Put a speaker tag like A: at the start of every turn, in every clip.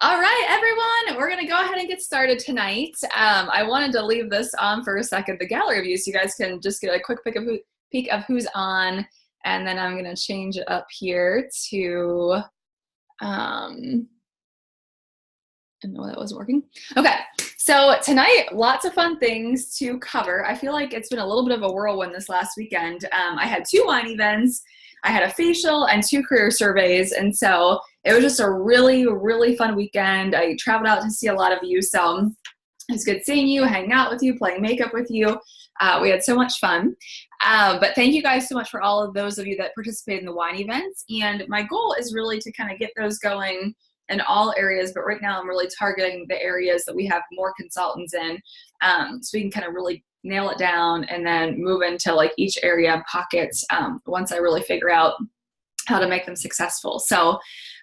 A: All right, everyone, we're going to go ahead and get started tonight. I wanted to leave this on for a second, the gallery view, so you guys can just get a quick peek of who's on, and then I'm going to change it up here to, no, that wasn't working. Okay, so tonight, lots of fun things to cover. I feel like it's been a little bit of a whirlwind this last weekend. I had 2 wine events, I had a facial, and 2 career surveys, and so it was just a really, really fun weekend. I traveled out to see a lot of you, so it was good seeing you, hanging out with you, playing makeup with you. We had so much fun. But thank you guys so much for all of those of you that participated in the wine events. And my goal is really to kind of get those going in all areas, but right now I'm really targeting the areas that we have more consultants in, so we can kind of really nail it down and then move into like each area pockets once I really figure out how to make them successful. So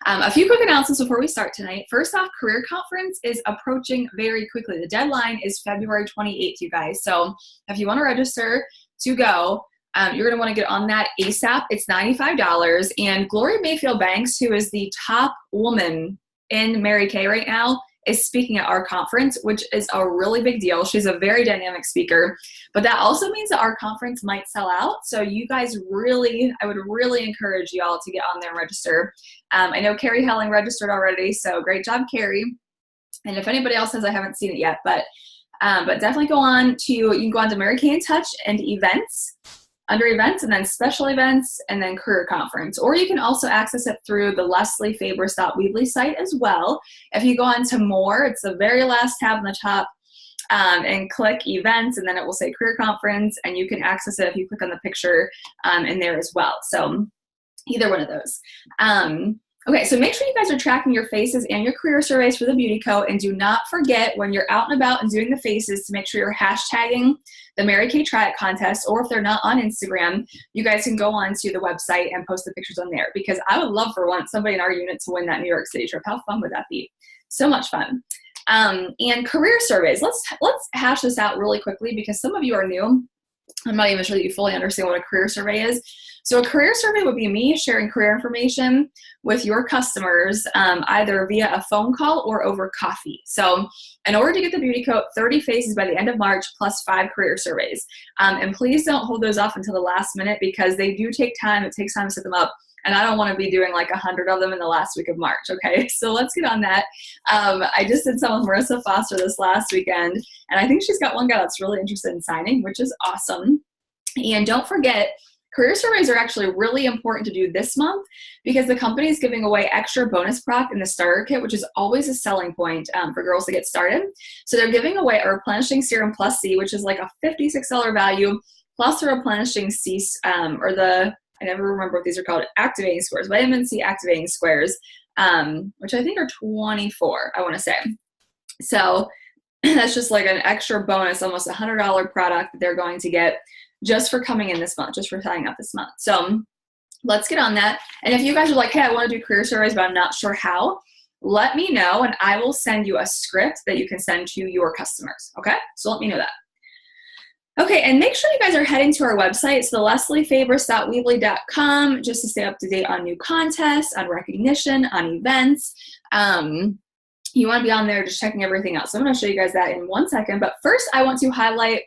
A: a few quick announcements before we start tonight. First off, Career Conference is approaching very quickly. The deadline is February 28th, you guys. So if you want to register to go, you're going to want to get on that ASAP. It's $95. And Gloria Mayfield Banks, who is the top woman in Mary Kay right now, is speaking at our conference, which is a really big deal. She's a very dynamic speaker, but that also means that our conference might sell out. So you guys I would really encourage you all to get on there and register. I know Carrie Helling registered already, so great job, Carrie. And if anybody else has, I haven't seen it yet, but definitely you can go on to Mary Kay in Touch and events, under events, and then special events, and then career conference. Or you can also access it through the lesliefabris.weebly site as well. If you go on to more, it's the very last tab on the top, and click events, and then it will say career conference, and you can access it if you click on the picture in there as well. So either one of those. Okay, so make sure you guys are tracking your faces and your career surveys for the Beauty Co. And do not forget when you're out and about and doing the faces to make sure you're hashtagging the Mary Kay Try It contest, or if they're not on Instagram, you guys can go on to the website and post the pictures on there, because I would love for somebody in our unit to win that New York City trip. How fun would that be? So much fun. And career surveys, let's hash this out really quickly, because some of you are new. I'm not even sure that you fully understand what a career survey is. So a career survey would be me sharing career information with your customers, either via a phone call or over coffee. So in order to get the Beauty Co. 30 faces by the end of March, plus 5 career surveys. And please don't hold those off until the last minute, because they do take time. It takes time to set them up. And I don't want to be doing like 100 of them in the last week of March, okay? So let's get on that. I just did some with Marissa Foster this last weekend, and I think she's got one guy that's really interested in signing, which is awesome. And don't forget, career surveys are actually really important to do this month, because the company is giving away extra bonus product in the starter kit, which is always a selling point for girls to get started. So they're giving away a replenishing serum plus C, which is like a $56 value, plus a replenishing C, I never remember what these are called, activating squares, vitamin C activating squares, which I think are 24, I want to say. So that's just like an extra bonus, almost $100 product that they're going to get just for coming in this month, just for signing up this month. So let's get on that. And if you guys are like, hey, I want to do career surveys, but I'm not sure how, let me know, and I will send you a script that you can send to your customers, okay? So let me know that. Okay, and make sure you guys are heading to our website, so the lesliefabris.weebly.com, just to stay up to date on new contests, on recognition, on events. You want to be on there just checking everything out. So I'm going to show you guys that in 1 second. But first, I want to highlight,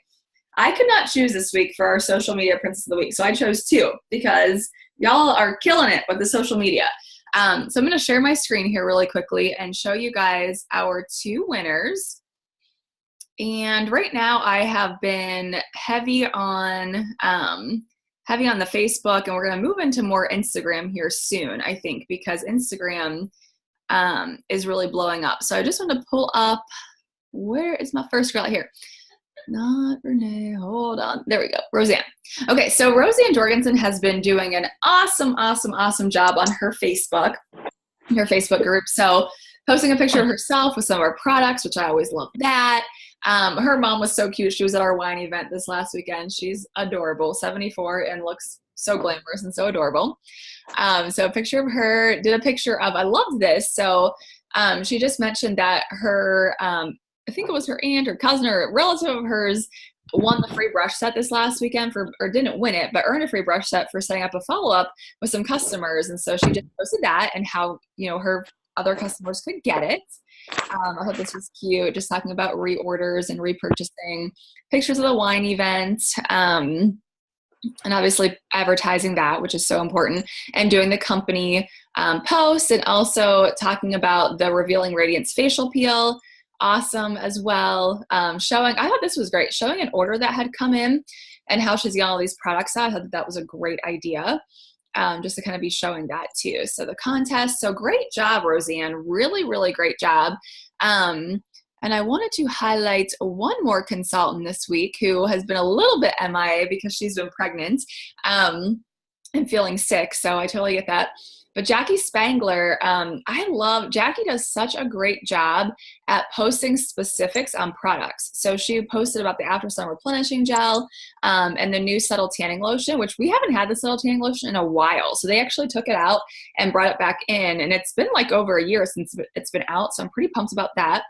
A: I could not choose this week for our social media princess of the week, so I chose 2, because y'all are killing it with the social media. So I'm going to share my screen here really quickly and show you guys our 2 winners. And right now I have been heavy on the Facebook, and we're going to move into more Instagram here soon, I think, because Instagram is really blowing up. So I just want to pull up, where is my first girl here? Not Renee, hold on. There we go, Roseanne. Okay, so Roseanne Jorgensen has been doing an awesome job on her Facebook group. So posting a picture of herself with some of our products, which I always love that. Her mom was so cute. She was at our wine event this last weekend. She's adorable, 74, and looks so glamorous and so adorable. So a picture of her, did a picture of, I love this. So she just mentioned that her, I think it was her aunt or cousin or relative of hers won the free brush set this last weekend or didn't win it, but earned a free brush set for setting up a follow-up with some customers. And so she just posted that, and how, her other customers could get it. I thought this was cute, just talking about reorders and repurchasing, pictures of the wine event, and obviously advertising that, which is so important, and doing the company post, and also talking about the Revealing Radiance facial peel. Awesome as well. I thought this was great, showing an order that had come in and how she's getting all these products out. I thought that was a great idea. Just to kind of be showing that too. So the contest, so great job, Roseanne. Really, really great job. And I wanted to highlight one more consultant this week who has been a little bit MIA because she's been pregnant and feeling sick. So I totally get that. But Jackie Spangler, Jackie does such a great job at posting specifics on products. So she posted about the After Sun Replenishing Gel and the new Subtle Tanning Lotion, which we haven't had the Subtle Tanning Lotion in a while. So they actually took it out and brought it back in. And it's been like over a year since it's been out. So I'm pretty pumped about that.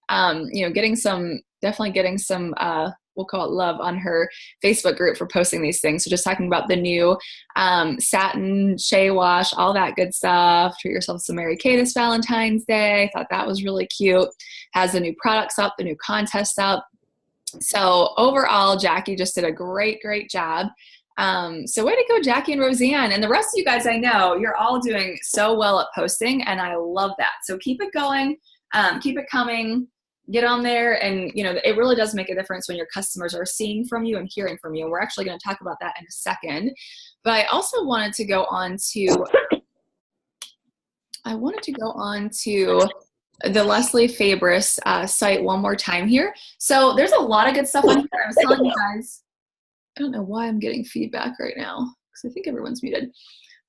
A: Definitely getting some, we'll call it love on her Facebook group for posting these things. So just talking about the new satin shea wash, all that good stuff. Treat yourself some Mary Kay this Valentine's Day. I thought that was really cute. Has the new products up, the new contests up. So overall, Jackie just did a great, great job. So way to go, Jackie and Roseanne. And the rest of you guys, I know you're all doing so well at posting, and I love that. So keep it going, keep it coming. Get on there, and it really does make a difference when your customers are seeing from you and hearing from you. And we're actually going to talk about that in a second. But I also wanted to go on to the Leslie Fabris site one more time here. So there's a lot of good stuff on here. I was telling you guys, I don't know why I'm getting feedback right now because I think everyone's muted.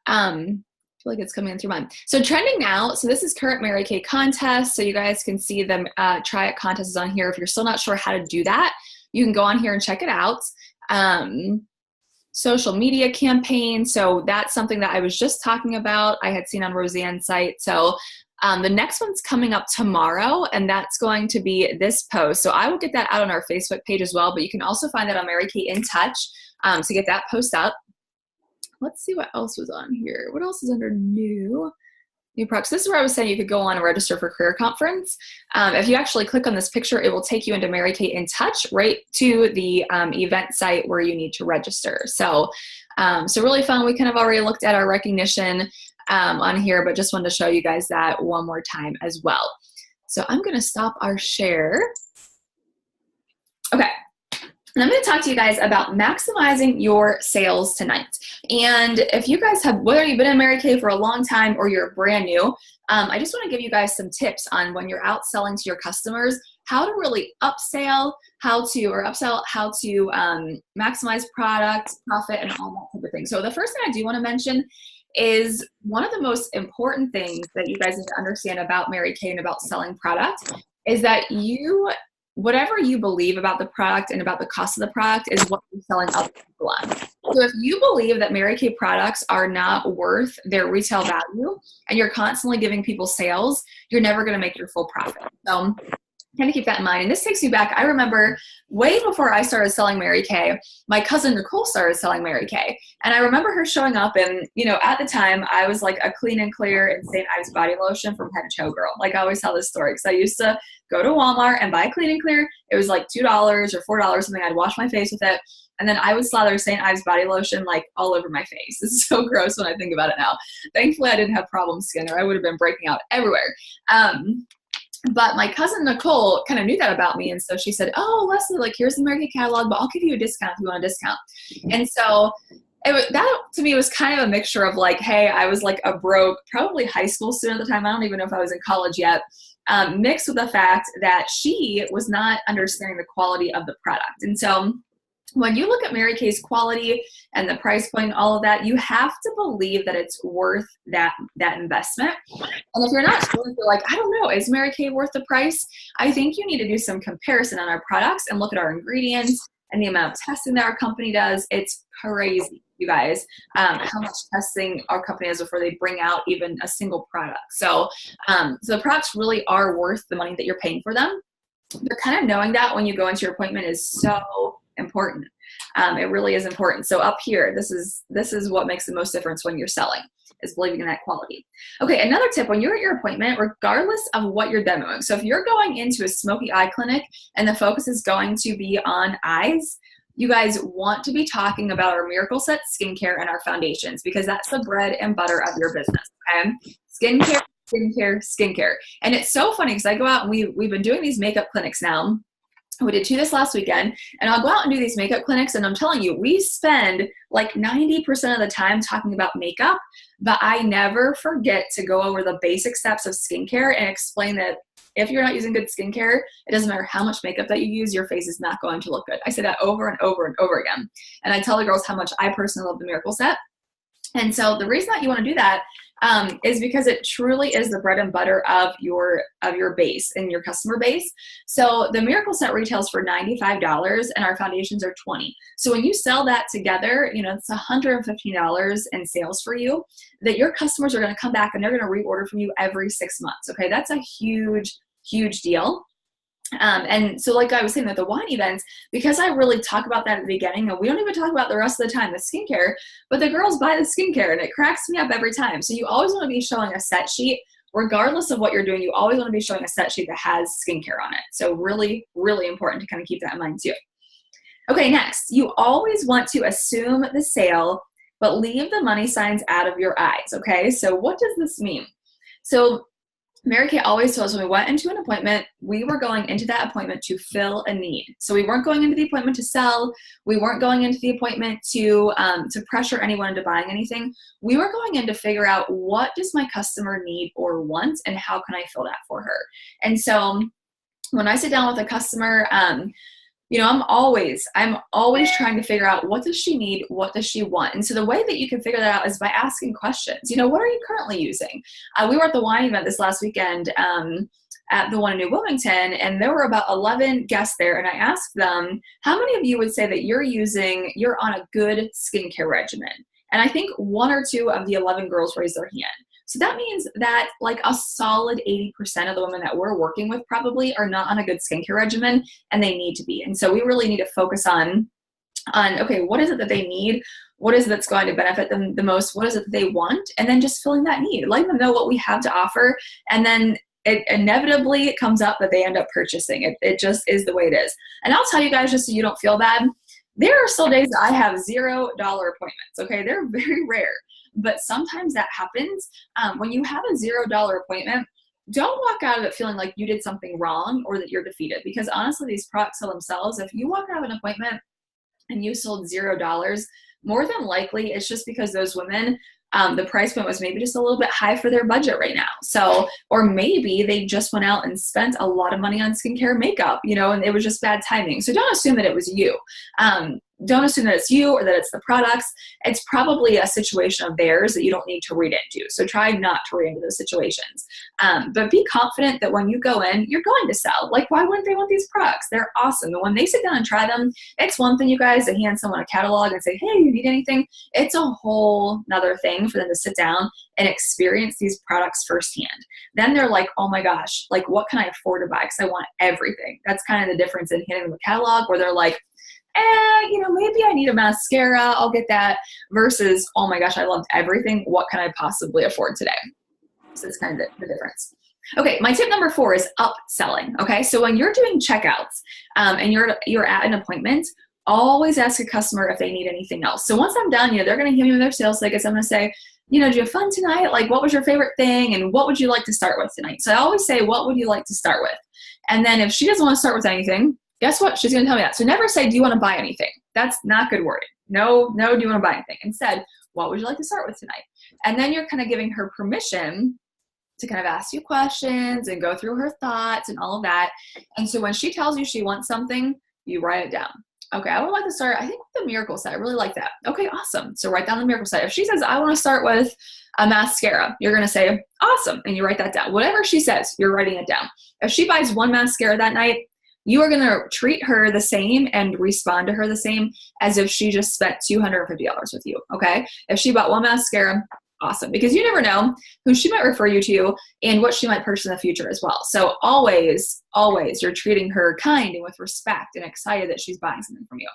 A: I feel like it's coming in through mine. So trending now, so this is current Mary Kay contest. So you guys can see them try it contests on here. If you're still not sure how to do that, you can go on here and check it out. Social media campaign. So that's something that I was just talking about. I had seen on Roseanne's site. So the next one's coming up tomorrow, and that's going to be this post. So I will get that out on our Facebook page as well, but you can also find that on Mary Kay in Touch to get that post up. Let's see what else was on here. What else is under new products? This is where I was saying you could go on and register for Career Conference. If you actually click on this picture, it will take you into Mary Kay in Touch, right to the event site where you need to register. So really fun. We kind of already looked at our recognition on here, but just wanted to show you guys that one more time as well. So I'm going to stop our share. Okay. And I'm going to talk to you guys about maximizing your sales tonight. And if you guys have, whether you've been in Mary Kay for a long time or you're brand new, I just want to give you guys some tips on when you're out selling to your customers, how to really upsell, how to maximize product, profit, and all that type of thing. So the first thing I do want to mention is one of the most important things that you guys need to understand about Mary Kay and about selling product is that whatever you believe about the product and about the cost of the product is what you're selling other people on. So if you believe that Mary Kay products are not worth their retail value and you're constantly giving people sales, you're never going to make your full profit. So kind of keep that in mind. And this takes me back. I remember way before I started selling Mary Kay, my cousin Nicole started selling Mary Kay. And I remember her showing up and, at the time I was like a Clean and Clear and St. Ives body lotion from head to toe girl. Like I always tell this story because I used to go to Walmart and buy Clean and Clear. It was like $2 or $4 something. I'd wash my face with it. And then I would slather St. Ives body lotion like all over my face. It's so gross when I think about it now. Thankfully I didn't have problem skin or I would have been breaking out everywhere. But my cousin Nicole kind of knew that about me. And so she said, oh, Leslie, like here's the Mary Kay catalog, but I'll give you a discount if you want a discount. And so that to me was kind of a mixture of like, hey, I was like a broke, probably high school student at the time. I don't even know if I was in college yet, mixed with the fact that she was not understanding the quality of the product. And so when you look at Mary Kay's quality and the price point, all of that, you have to believe that it's worth that investment. And if you're not sure, if you're like, I don't know, is Mary Kay worth the price? I think you need to do some comparison on our products and look at our ingredients and the amount of testing that our company does. It's crazy, you guys, how much testing our company does before they bring out even a single product. So the products really are worth the money that you're paying for them. But kind of knowing that when you go into your appointment is so important. It really is important. So up here, this is what makes the most difference when you're selling. is believing in that quality. Okay, another tip, when you're at your appointment, regardless of what you're demoing, so if you're going into a smoky eye clinic and the focus is going to be on eyes, you guys want to be talking about our Miracle Set skincare and our foundations, because that's the bread and butter of your business, okay? Skincare, skincare, skincare. And it's so funny because I go out and we've been doing these makeup clinics now. We did 2 this last weekend, and I'll go out and do these makeup clinics, and I'm telling you, we spend like 90% of the time talking about makeup, but I never forget to go over the basic steps of skincare and explain that if you're not using good skincare, it doesn't matter how much makeup that you use, your face is not going to look good. I say that over and over and over again. And I tell the girls how much I personally love the Miracle Set. And so the reason that you want to do that is because it truly is the bread and butter of your base and your customer base. So the Miracle Set retails for $95 and our foundations are $20. So when you sell that together, you know, it's $115 in sales for you, that your customers are going to come back and they're going to reorder from you every 6 months. Okay, that's a huge, huge deal. And so like I was saying, that the wine events, because I really talk about that at the beginning, and we don't even talk about the rest of the time, the skincare, but the girls buy the skincare and it cracks me up every time. So you always want to be showing a set sheet, regardless of what you're doing, you always want to be showing a set sheet that has skincare on it. So really, really important to kind of keep that in mind too. Okay, next, you always want to assume the sale, but leave the money signs out of your eyes. Okay, so what does this mean? So Mary Kay always told us when we went into an appointment, we were going into that appointment to fill a need. So we weren't going into the appointment to sell. We weren't going into the appointment to pressure anyone into buying anything. We were going in to figure out, what does my customer need or want, and how can I fill that for her? And so when I sit down with a customer, you know, I'm always trying to figure out, what does she need? What does she want? And so the way that you can figure that out is by asking questions. You know, what are you currently using? We were at the wine event this last weekend at the one in New Wilmington, and there were about 11 guests there. And I asked them, how many of you would say that you're on a good skincare regimen? And I think 1 or 2 of the 11 girls raised their hand. So that means that like a solid 80% of the women that we're working with probably are not on a good skincare regimen, and they need to be. And so we really need to focus on, okay, what is it that they need? What is it that's going to benefit them the most? What is it that they want? And then just filling that need, letting them know what we have to offer. And then it inevitably comes up that they end up purchasing. It just is the way it is. And I'll tell you guys, just so you don't feel bad, there are still days that I have $0 appointments. Okay, they're very rare. But sometimes that happens. When you have a $0 appointment, don't walk out of it feeling like you did something wrong or that you're defeated. Because honestly, these products sell themselves. If you walk out of an appointment and you sold $0, more than likely it's just because those women, the price point was maybe just a little bit high for their budget right now. So, or maybe they just went out and spent a lot of money on skincare makeup, you know, and it was just bad timing. So don't assume that it was you. Don't assume that it's you or that it's the products. It's probably a situation of theirs that you don't need to read into. So try not to read into those situations. But be confident that when you go in, you're going to sell. Like, why wouldn't they want these products? They're awesome. And when they sit down and try them, it's one thing, you guys, to hand someone a catalog and say, hey, you need anything? It's a whole nother thing for them to sit down and experience these products firsthand. Then they're like, oh my gosh, like, what can I afford to buy? Because I want everything. That's kind of the difference in handing them a catalog, where they're like, you know, maybe I need a mascara, I'll get that, versus, oh my gosh, I loved everything. What can I possibly afford today? So it's kind of the difference. Okay, my tip number 4 is upselling. Okay, so when you're doing checkouts and you're at an appointment, always ask a customer if they need anything else. So once I'm done, you know, they're going to give me their sales tickets. I'm going to say, you know, did you have fun tonight? Like, what was your favorite thing? And what would you like to start with tonight? So I always say, what would you like to start with? And then if she doesn't want to start with anything, guess what? She's going to tell me that. So never say, do you want to buy anything? That's not good wording. No, do you want to buy anything? Instead, what would you like to start with tonight? And then you're kind of giving her permission to kind of ask you questions and go through her thoughts and all of that. And so when she tells you she wants something, you write it down. Okay, I would like to start, I think, with the Miracle Set. I really like that. Okay, awesome. So write down the Miracle Set. If she says, I want to start with a mascara, you're going to say, awesome. And you write that down. Whatever she says, you're writing it down. If she buys one mascara that night, you are going to treat her the same and respond to her the same as if she just spent $250 with you, okay? If she bought one mascara, awesome, because you never know who she might refer you to and what she might purchase in the future as well. So always, always, you're treating her kind and with respect and excited that she's buying something from you.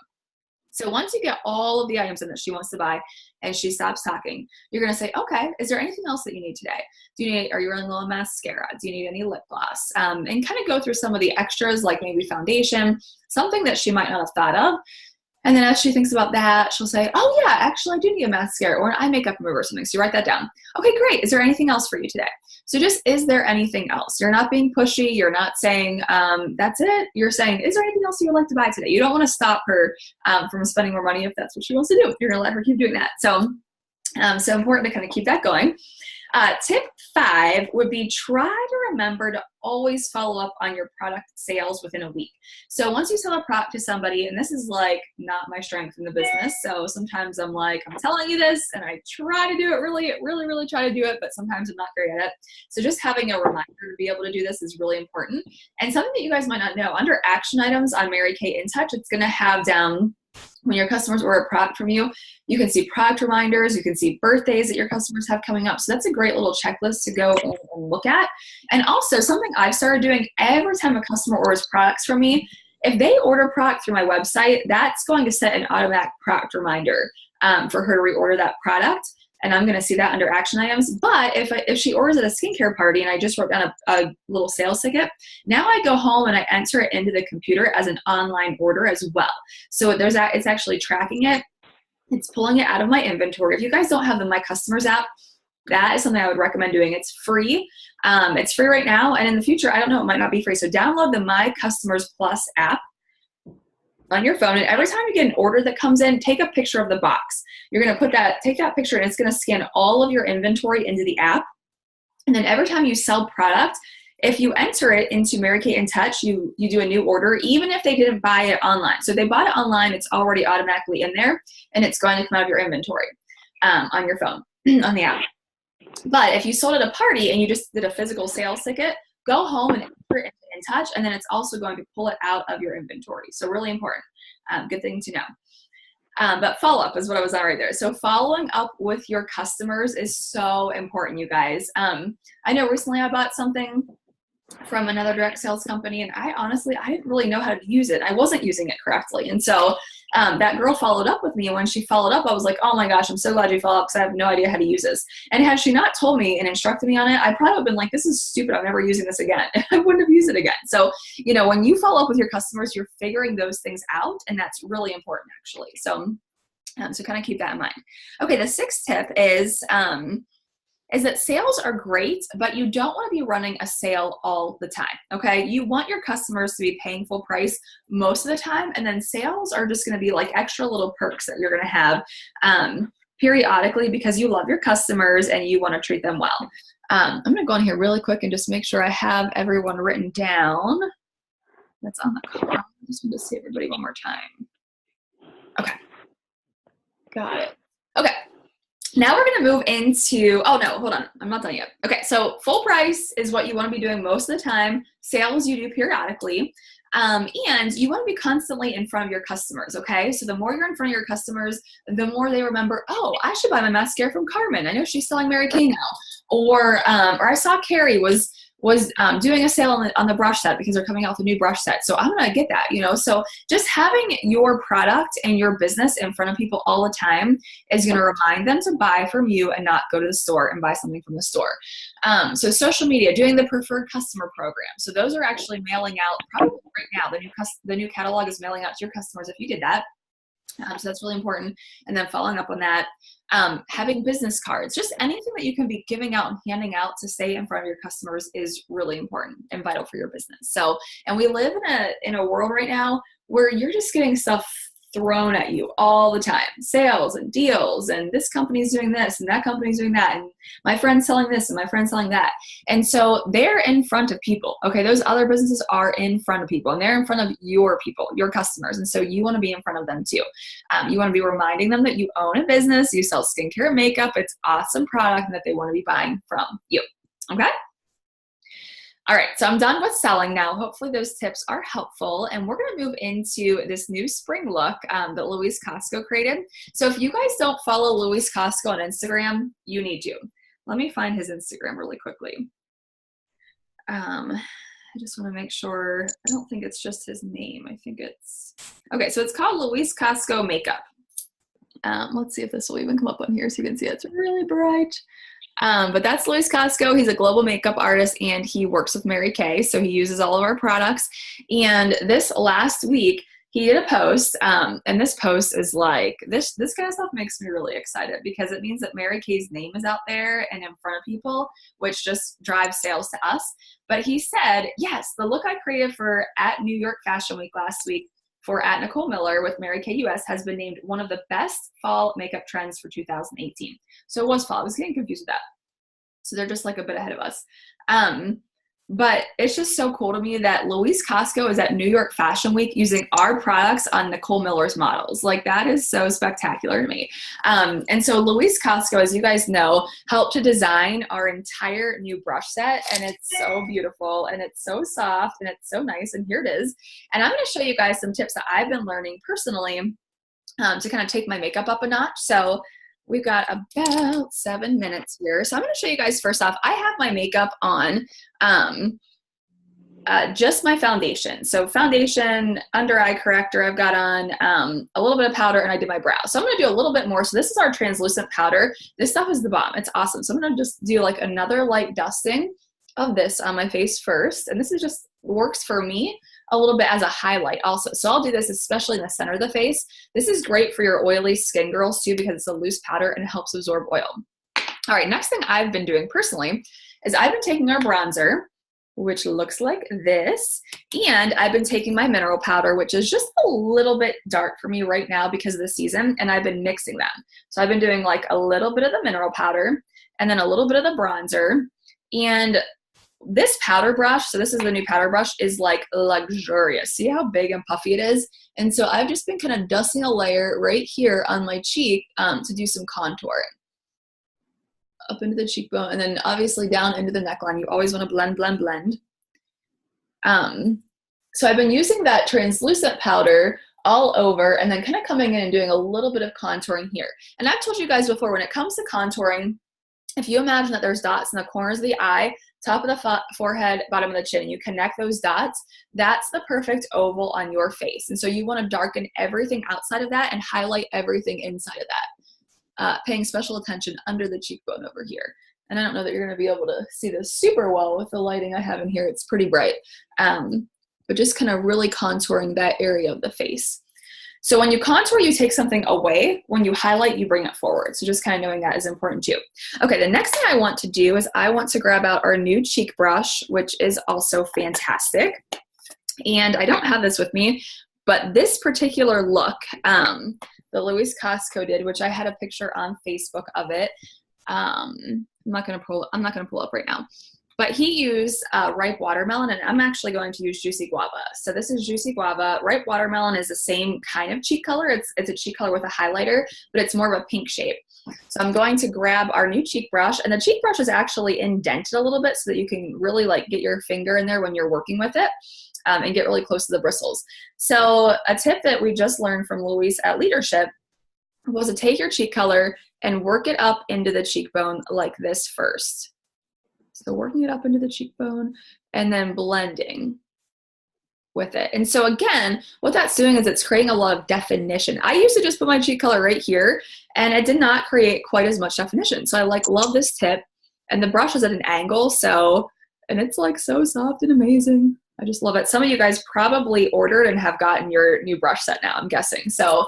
A: So once you get all of the items in that she wants to buy and she stops talking, you're going to say, okay, is there anything else that you need today? Are you running low on mascara? Do you need any lip gloss? And kind of go through some of the extras, like maybe foundation, something that she might not have thought of. And then as she thinks about that, she'll say, oh yeah, actually I do need a mascara or an eye makeup remover or something. So you write that down. Okay, great. Is there anything else for you today? So just, is there anything else? You're not being pushy. You're not saying, that's it. You're saying, is there anything else you would like to buy today? You don't want to stop her from spending more money if that's what she wants to do. You're going to let her keep doing that. So, so important to kind of keep that going. Tip 5 would be try to remember to always follow up on your product sales within a week. So once you sell a product to somebody, and this is like not my strength in the business, so sometimes I'm like, I'm telling you this, and I try to do it really try to do it, but sometimes I'm not great at it. So just having a reminder to be able to do this is really important. And something that you guys might not know, under action items on Mary Kay InTouch, it's going to have down when your customers order a product from you, you can see product reminders, you can see birthdays that your customers have coming up. So that's a great little checklist to go and look at. And also something I've started doing every time a customer orders products from me, if they order product through my website, that's going to set an automatic product reminder for her to reorder that product. And I'm going to see that under action items. But if she orders at a skincare party and I just wrote down a little sales ticket, now I go home and I enter it into the computer as an online order as well. So it's actually tracking it. It's pulling it out of my inventory. If you guys don't have the My Customers app, that is something I would recommend doing. It's free. It's free right now. And in the future, I don't know, it might not be free. So download the My Customers Plus app on your phone, and every time you get an order that comes in, take a picture of the box. You're going to take that picture, and it's going to scan all of your inventory into the app. And then every time you sell product, if you enter it into Mary Kay InTouch, you do a new order, even if they didn't buy it online. So if they bought it online, it's already automatically in there, and it's going to come out of your inventory on your phone, on the app. But if you sold at a party and you just did a physical sales ticket, go home and enter it into InTouch, and then it's also going to pull it out of your inventory. So really important. Good thing to know. But follow-up is what I was on right there. So following up with your customers is so important, you guys. I know recently I bought something from another direct sales company, and I didn't really know how to use it. I wasn't using it correctly. And so that girl followed up with me, and when she followed up, I was like, oh my gosh, I'm so glad you followed up because I have no idea how to use this. And had she not told me and instructed me on it, I probably would have been like, this is stupid, I'm never using this again. I wouldn't have used it again. So, when you follow up with your customers, you're figuring those things out, and that's really important actually. So kind of keep that in mind. Okay, the 6th tip is that sales are great, but you don't want to be running a sale all the time, okay? You want your customers to be paying full price most of the time, and then sales are just going to be like extra little perks that you're going to have periodically because you love your customers and you want to treat them well. I'm going to go in here really quick and just make sure I have everyone written down that's on the call. I just want to see everybody one more time. Okay. Got it. Okay. Now we're going to move into, oh no, hold on. I'm not done yet. Okay. So full price is what you want to be doing most of the time. Sales you do periodically. And you want to be constantly in front of your customers. Okay. So the more you're in front of your customers, the more they remember, oh, I should buy my mascara from Carmen. I know she's selling Mary Kay now. Or I saw Carrie was doing a sale on the brush set because they're coming out with a new brush set. So I'm going to get that, So just having your product and your business in front of people all the time is going to remind them to buy from you and not go to the store and buy something from the store. So social media, doing the preferred customer program. So those are actually mailing out probably right now. The new catalog is mailing out to your customers if you did that. So that's really important. And then following up on that, having business cards, just anything that you can be giving out and handing out to stay in front of your customers is really important and vital for your business. So, and we live in a world right now where you're just getting stuff thrown at you all the time. Sales and deals, and this company's doing this and that company's doing that, and my friend's selling this and my friend's selling that. And so they're in front of people. Okay, those other businesses are in front of people, and they're in front of your people, your customers. And so you want to be in front of them too. You want to be reminding them that you own a business, you sell skincare and makeup, it's awesome product, and that they want to be buying from you. Okay? All right, so I'm done with selling now. Hopefully those tips are helpful, and we're going to move into this new spring look that Luis Costco created. So if you guys don't follow Luis Costco on Instagram, you need to. Let me find his Instagram really quickly. I just want to make sure. I don't think it's just his name. I think it's, okay, so it's called Luis Casco Makeup. Let's see if this will even come up on here so you can see it. It's really bright. But that's Luis Casco. He's a global makeup artist and he works with Mary Kay. So he uses all of our products. And this last week, he did a post, and this post is like, this kind of stuff makes me really excited because it means that Mary Kay's name is out there and in front of people, which just drives sales to us. But he said, yes, the look I created for at New York Fashion Week last week for at Nicole Miller with Mary Kay US has been named one of the best fall makeup trends for 2018. So it was fall. I was getting confused with that. So they're just like a bit ahead of us. But it's just so cool to me that Luis Casco is at New York Fashion Week using our products on Nicole Miller's models. Like that is so spectacular to me. And so Luis Casco, as you guys know, helped to design our entire new brush set. And it's so beautiful and it's so soft and it's so nice. And here it is. And I'm going to show you guys some tips that I've been learning personally to kind of take my makeup up a notch. So we've got about 7 minutes here. So I'm going to show you guys first off, I have my makeup on, just my foundation. So foundation, under eye corrector I've got on, a little bit of powder, and I did my brows. So I'm going to do a little bit more. So this is our translucent powder. This stuff is the bomb. It's awesome. So I'm going to just do like another light dusting of this on my face first. And this is just works for me a little bit as a highlight also. So I'll do this especially in the center of the face. This is great for your oily skin girls too because it's a loose powder and it helps absorb oil. All right, next thing I've been doing personally is I've been taking our bronzer, which looks like this, and I've been taking my mineral powder, which is just a little bit dark for me right now because of the season, and I've been mixing them. So I've been doing like a little bit of the mineral powder and then a little bit of the bronzer. And this powder brush, so this is the new powder brush, is like luxurious. See how big and puffy it is? And so I've just been kind of dusting a layer right here on my cheek to do some contouring. Up into the cheekbone and then obviously down into the neckline. You always want to blend, blend, blend. So I've been using that translucent powder all over and then kind of coming in and doing a little bit of contouring here. And I've told you guys before, when it comes to contouring, if you imagine that there's dots in the corners of the eye, top of the forehead, bottom of the chin, and you connect those dots, that's the perfect oval on your face. And so you want to darken everything outside of that and highlight everything inside of that, paying special attention under the cheekbone over here. And I don't know that you're going to be able to see this super well with the lighting I have in here. It's pretty bright, but just kind of really contouring that area of the face. So when you contour, you take something away. When you highlight, you bring it forward. So just kind of knowing that is important too. Okay, the next thing I want to do is I want to grab out our new cheek brush, which is also fantastic. And I don't have this with me, but this particular look, the Luis Casco did, which I had a picture on Facebook of it. I'm not gonna pull up right now. But he used ripe watermelon, and I'm actually going to use juicy guava. So this is juicy guava. Ripe watermelon is the same kind of cheek color. It's a cheek color with a highlighter, but it's more of a pink shape. So I'm going to grab our new cheek brush, and the cheek brush is actually indented a little bit so that you can really like get your finger in there when you're working with it and get really close to the bristles. So a tip that we just learned from Luis at Leadership was to take your cheek color and work it up into the cheekbone like this first. So working it up into the cheekbone and then blending with it. And so again, what that's doing is it's creating a lot of definition. I used to just put my cheek color right here and it did not create quite as much definition. So I love this tip, and the brush is at an angle. So, and it's like so soft and amazing. I just love it. Some of you guys probably ordered and have gotten your new brush set now, I'm guessing. So,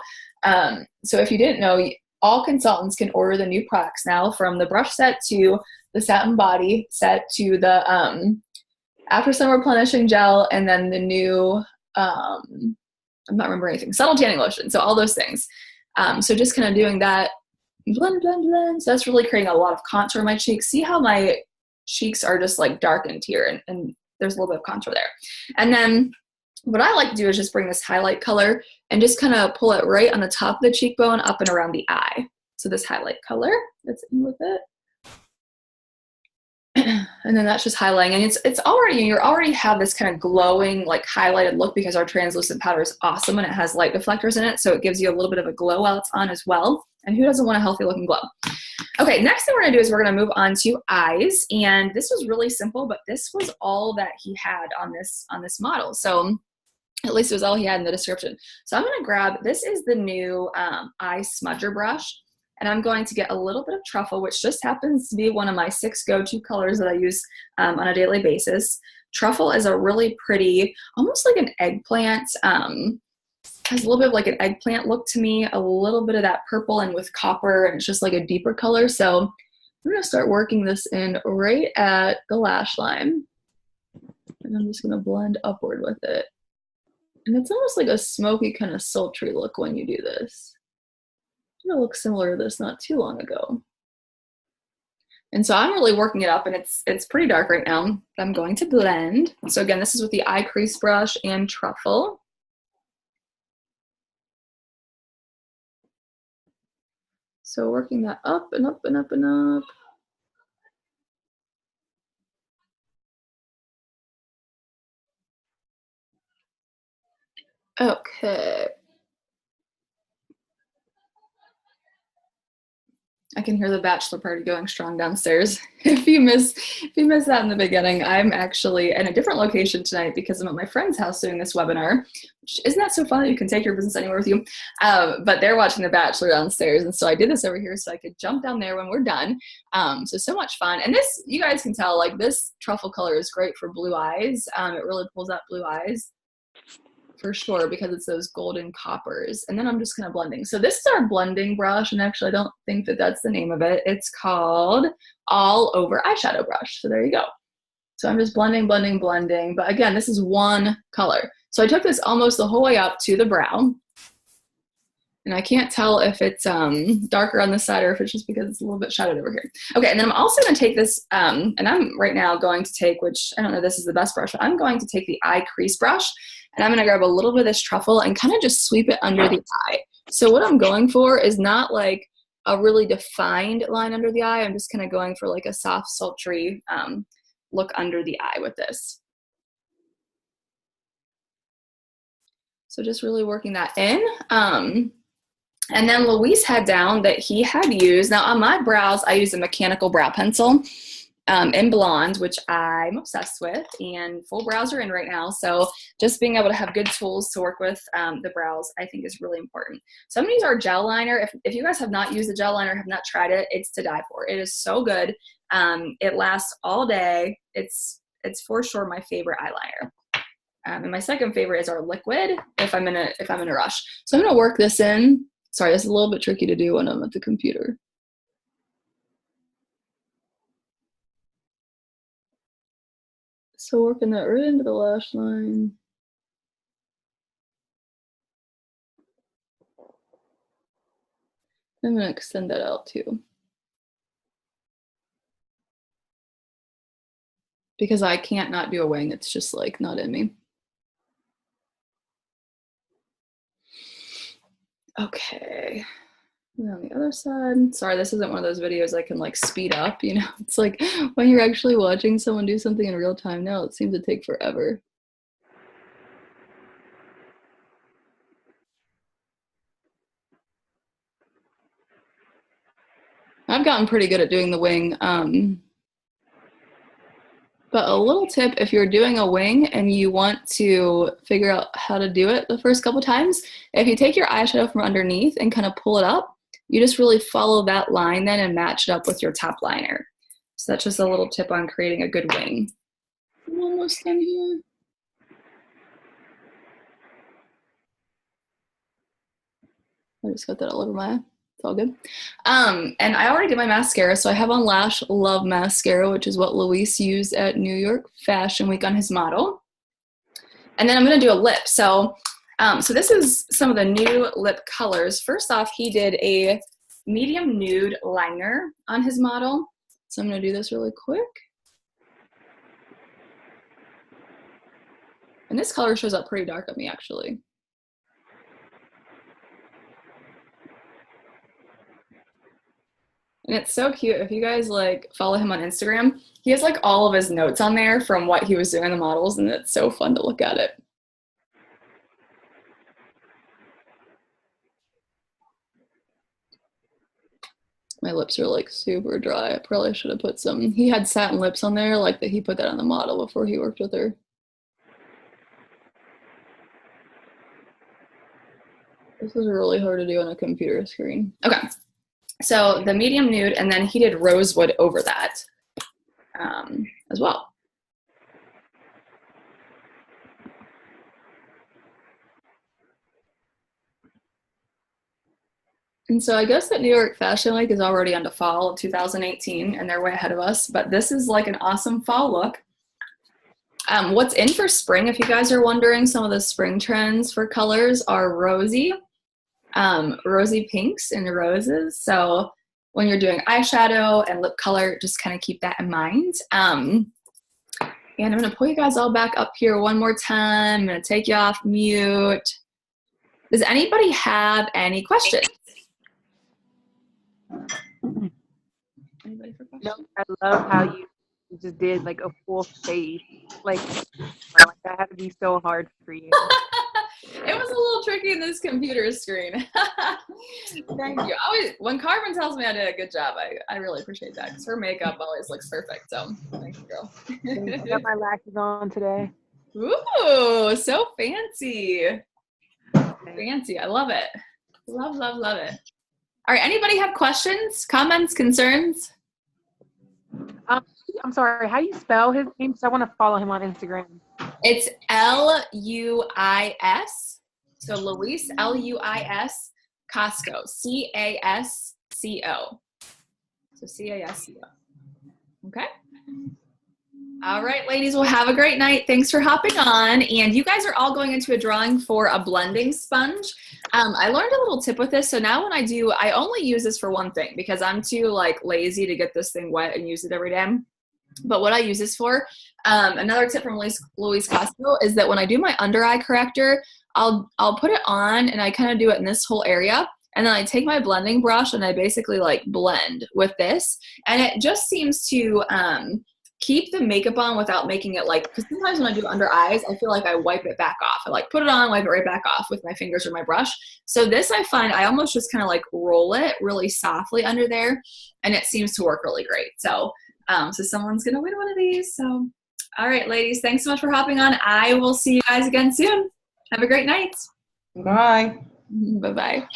A: so if you didn't know, all consultants can order the new products now, from the brush set to the satin body set to the after sun replenishing gel, and then the new I'm not remembering anything, subtle tanning lotion. So all those things. So just kind of doing that, blend, blend, blend. So that's really creating a lot of contour in my cheeks. See how my cheeks are just like darkened here, and there's a little bit of contour there. And then what I like to do is just bring this highlight color and just kind of pull it right on the top of the cheekbone up and around the eye. So this highlight color that's in with it. And then that's just highlighting, and it's already, you already have this kind of glowing, like highlighted look because our translucent powder is awesome and it has light deflectors in it. So it gives you a little bit of a glow while it's on as well. And who doesn't want a healthy looking glow? Okay, next thing we're gonna do is we're gonna move on to eyes. And this was really simple, but this was all that he had on this model. So at least it was all he had in the description. So I'm gonna grab, this is the new eye smudger brush. And I'm going to get a little bit of truffle, which just happens to be one of my 6 go-to colors that I use on a daily basis. Truffle is a really pretty, almost like an eggplant, has a little bit of like an eggplant look to me, a little bit of that purple and with copper, and it's just like a deeper color. So I'm gonna start working this in right at the lash line. And I'm just gonna blend upward with it. And it's almost like a smoky kind of sultry look when you do this. It looks similar to this not too long ago. And so I'm really working it up, and it's pretty dark right now. I'm going to blend. So again, this is with the eye crease brush and truffle. So working that up and up and up and up. Okay. I can hear the bachelor party going strong downstairs. If you miss that in the beginning, I'm actually in a different location tonight because I'm at my friend's house doing this webinar. Which, isn't that so fun that you can take your business anywhere with you? But they're watching The Bachelor downstairs, and so I did this over here so I could jump down there when we're done. So much fun. And this, you guys can tell, like this truffle color is great for blue eyes. It really pulls out blue eyes. For sure, because it's those golden coppers. And then I'm just kind of blending. So this is our blending brush, and actually I don't think that that's the name of it. It's called All Over Eyeshadow Brush. So there you go. So I'm just blending, blending, blending. But again, this is one color. So I took this almost the whole way up to the brow. And I can't tell if it's darker on this side or if it's just because it's a little bit shadowed over here. Okay, and then I'm also going to take this, and I'm right now going to take, which I don't know if this is the best brush, but I'm going to take the eye crease brush, and I'm going to grab a little bit of this truffle and kind of just sweep it under the eye. So what I'm going for is not like a really defined line under the eye. I'm just kind of going for like a soft, sultry look under the eye with this. So just really working that in. And then Luis had down that he had used, now on my brows, I use a mechanical brow pencil in blonde, which I'm obsessed with, and full brows are in right now. So just being able to have good tools to work with the brows, I think is really important. So I'm gonna use our gel liner. If you guys have not used the gel liner, have not tried it, it's to die for. It is so good. It lasts all day. It's for sure my favorite eyeliner. And my second favorite is our liquid if I'm in a rush. So I'm gonna work this in. Sorry, this is a little bit tricky to do when I'm at the computer. So working that right into the lash line. I'm gonna extend that out too. Because I can't not do a wing, it's just like not in me. Okay. And on the other side, sorry, this isn't one of those videos I can like speed up, you know? It's like when you're actually watching someone do something in real time now, it seems to take forever. I've gotten pretty good at doing the wing. But a little tip, if you're doing a wing and you want to figure out how to do it the first couple times, if you take your eyeshadow from underneath and kind of pull it up, you just really follow that line then and match it up with your top liner. So that's just a little tip on creating a good wing. I'm almost done here. I just got that all over my eye. It's all good. And I already did my mascara, so I have on Lash Love Mascara, which is what Luis used at New York Fashion Week on his model. And then I'm gonna do a lip. So this is some of the new lip colors. First off, he did a medium nude liner on his model. So I'm gonna do this really quick. And this color shows up pretty dark on me, actually. And it's so cute. If you guys like follow him on Instagram, he has like all of his notes on there from what he was doing the models, and it's so fun to look at it. My lips are like super dry. I probably should have put some. He had satin lips on there, like that he put that on the model before he worked with her. This is really hard to do on a computer screen. Okay, so the medium nude, and then he did rosewood over that as well. And so I guess that New York Fashion Week is already on to fall of 2018, and they're way ahead of us, but this is like an awesome fall look. What's in for spring, if you guys are wondering, some of the spring trends for colors are rosy pinks and roses. So when you're doing eyeshadow and lip color, just kind of keep that in mind. And I'm gonna pull you guys all back up here one more time. I'm gonna take you off mute. Does anybody have any questions? Anybody for questions?
B: No, I love how you just did like a full face. Like that had to be so hard for you.
A: It was a little tricky in this computer screen. Thank you. Always, when Carmen tells me I did a good job, I really appreciate that because her makeup always looks perfect. So thank you, girl.
B: I got my lashes on today.
A: Ooh, so fancy. Fancy. I love it. Love, love, love it. All right. Anybody have questions, comments, concerns?
B: I'm sorry. How do you spell his name? So I want to follow him on Instagram.
A: It's Luis. So Luis, Luis Casco, Casco. So Casco. Okay. All right, ladies, well, have a great night. Thanks for hopping on. And you guys are all going into a drawing for a blending sponge. I learned a little tip with this. So now when I only use this for one thing because I'm too like lazy to get this thing wet and use it every day. But what I use this for, another tip from Luis Casco is that when I do my under eye corrector, I'll put it on and I kind of do it in this whole area. And then I take my blending brush and I basically like blend with this. And it just seems to keep the makeup on without making it like, because sometimes when I do under eyes, I feel like I wipe it back off. I like put it on, wipe it right back off with my fingers or my brush. So this I find I almost just kind of like roll it really softly under there and it seems to work really great. So someone's going to win one of these. So, all right, ladies, thanks so much for hopping on. I will see you guys again soon. Have a great night.
C: Bye.
A: Bye-bye.